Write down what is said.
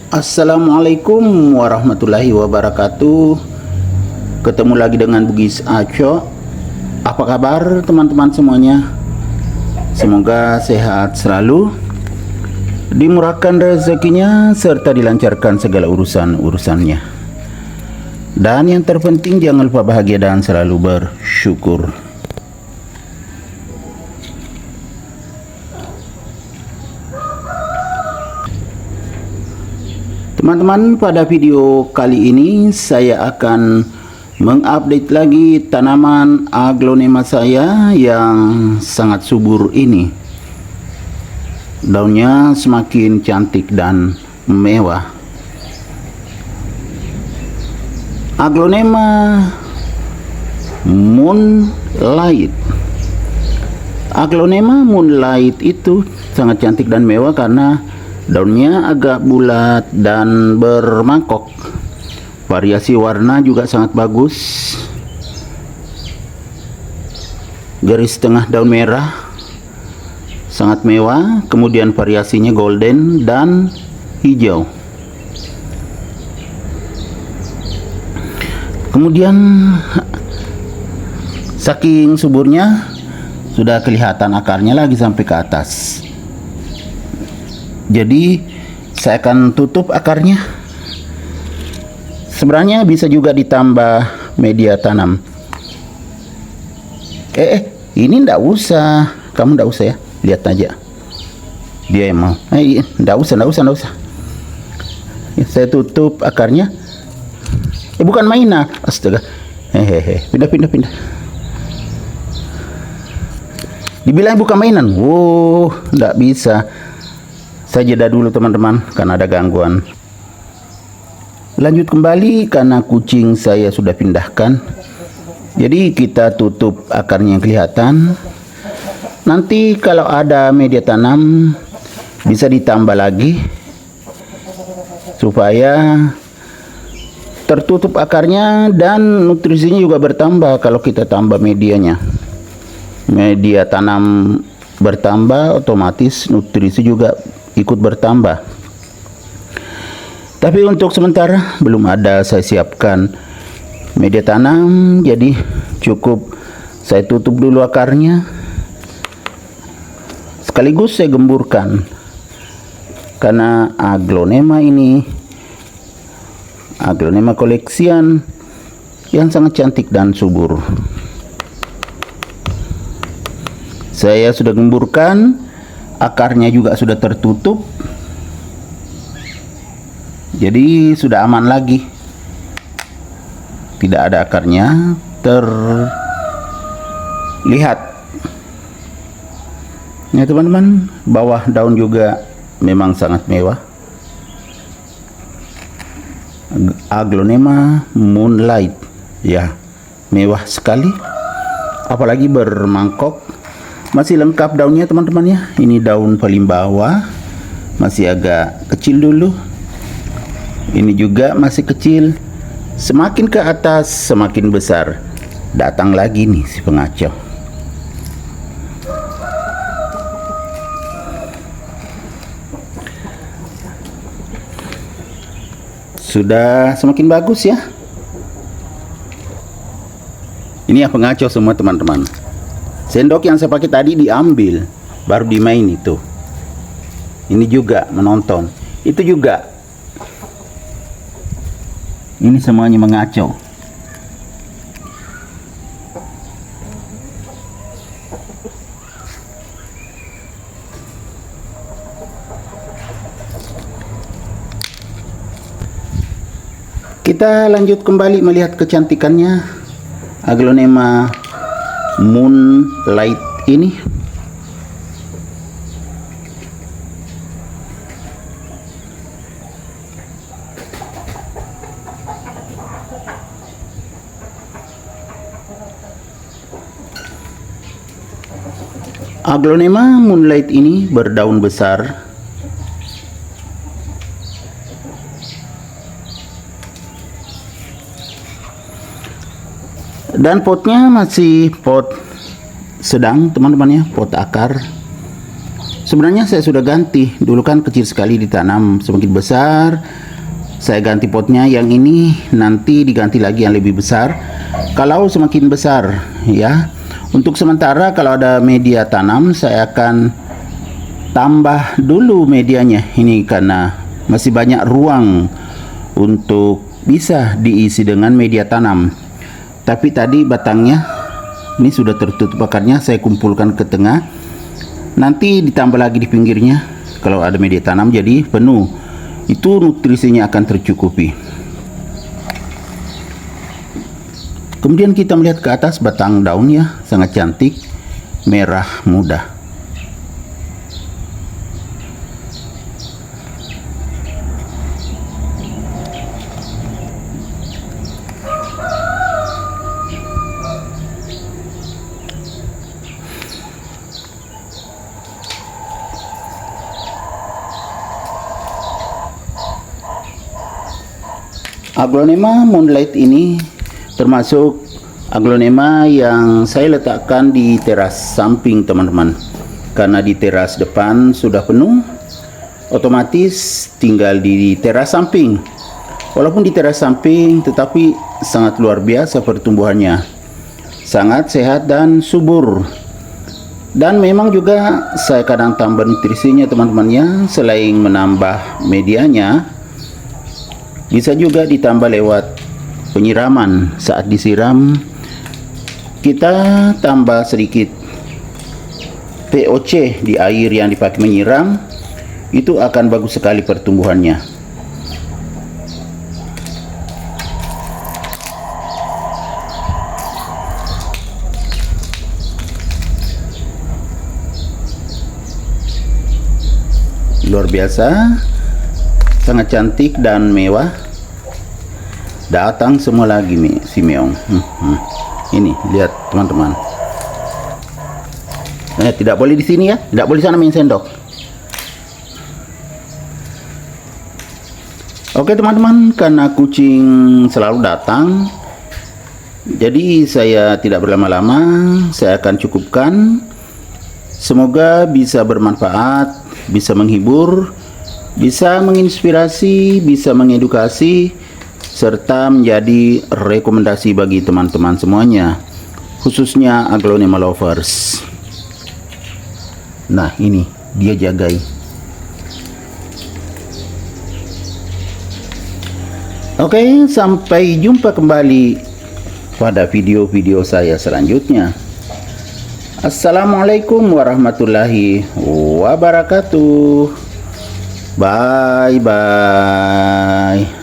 Assalamualaikum warahmatullahi wabarakatuh. Ketemu lagi dengan Bugis Aco. Apa kabar teman-teman semuanya? Semoga sehat selalu, dimurahkan rezekinya, serta dilancarkan segala urusan-urusannya. Dan yang terpenting jangan lupa bahagia dan selalu bersyukur. Teman-teman, pada video kali ini saya akan mengupdate lagi tanaman aglonema saya yang sangat subur ini. Daunnya semakin cantik dan mewah. Aglonema Moonlight. Aglonema Moonlight itu sangat cantik dan mewah karena daunnya agak bulat dan bermangkok. Variasi warna juga sangat bagus. Garis tengah daun merah sangat mewah, kemudian variasinya golden dan hijau. Kemudian saking suburnya sudah kelihatan akarnya lagi sampai ke atas. Jadi saya akan tutup akarnya. Sebenarnya bisa juga ditambah media tanam. Ini ndak usah. Kamu ndak usah ya. Lihat aja. Dia yang mau. Ndak usah. Saya tutup akarnya. Bukan mainan. Astaga. Pindah. Dibilang bukan mainan. Ndak bisa. Saya jeda dulu teman-teman karena ada gangguan. Lanjut kembali karena kucing saya sudah pindahkan. Jadi kita tutup akarnya yang kelihatan. Nanti kalau ada media tanam bisa ditambah lagi supaya tertutup akarnya dan nutrisinya juga bertambah kalau kita tambah medianya. Media tanam bertambah, otomatis nutrisi juga ikut bertambah. Tapi untuk sementara belum ada saya siapkan media tanam, jadi cukup saya tutup dulu akarnya, sekaligus saya gemburkan karena aglonema ini aglonema koleksian yang sangat cantik dan subur. Saya sudah gemburkan, akarnya juga sudah tertutup, jadi sudah aman lagi, tidak ada akarnya terlihat. Ya teman-teman, bawah daun juga memang sangat mewah. Aglonema Moonlight, ya mewah sekali, apalagi bermangkok. Masih lengkap daunnya teman-teman ya. Ini daun paling bawah masih agak kecil dulu. Ini juga masih kecil. Semakin ke atas semakin besar. Datang lagi nih si pengacau. Sudah semakin bagus ya. Ini yang pengacau semua teman-teman. Sendok yang saya pakai tadi diambil, baru dimain itu. Ini juga menonton. Itu juga. Ini semuanya mengacau. Kita lanjut kembali melihat kecantikannya aglonema Moonlight ini. Aglonema Moonlight ini berdaun besar. Dan potnya masih pot sedang teman-teman ya, pot akar. Sebenarnya saya sudah ganti, dulu kan kecil sekali ditanam, semakin besar saya ganti potnya, yang ini nanti diganti lagi yang lebih besar kalau semakin besar ya. Untuk sementara kalau ada media tanam saya akan tambah dulu medianya ini karena masih banyak ruang untuk bisa diisi dengan media tanam. Tapi tadi batangnya ini sudah tertutup akarnya, saya kumpulkan ke tengah, nanti ditambah lagi di pinggirnya kalau ada media tanam jadi penuh, itu nutrisinya akan tercukupi. Kemudian kita melihat ke atas, batang daunnya sangat cantik, merah muda. Aglonema Moonlight ini termasuk aglonema yang saya letakkan di teras samping teman-teman, karena di teras depan sudah penuh, otomatis tinggal di teras samping. Walaupun di teras samping tetapi sangat luar biasa pertumbuhannya, sangat sehat dan subur. Dan memang juga saya kadang tambah nutrisinya teman-temannya, selain menambah medianya bisa juga ditambah lewat penyiraman. Saat disiram kita tambah sedikit VOC di air yang dipakai menyiram, itu akan bagus sekali pertumbuhannya. Luar biasa, sangat cantik dan mewah. Datang semua lagi nih si meong. Ini lihat teman-teman. Tidak boleh di sini ya, tidak boleh sana main sendok. Oke teman-teman, karena kucing selalu datang, jadi saya tidak berlama-lama, saya akan cukupkan. Semoga bisa bermanfaat, bisa menghibur, bisa menginspirasi, bisa mengedukasi, serta menjadi rekomendasi bagi teman-teman semuanya, khususnya aglonema lovers. Nah ini dia jagai. Oke, sampai jumpa kembali pada video-video saya selanjutnya. Assalamualaikum warahmatullahi wabarakatuh. Bye bye.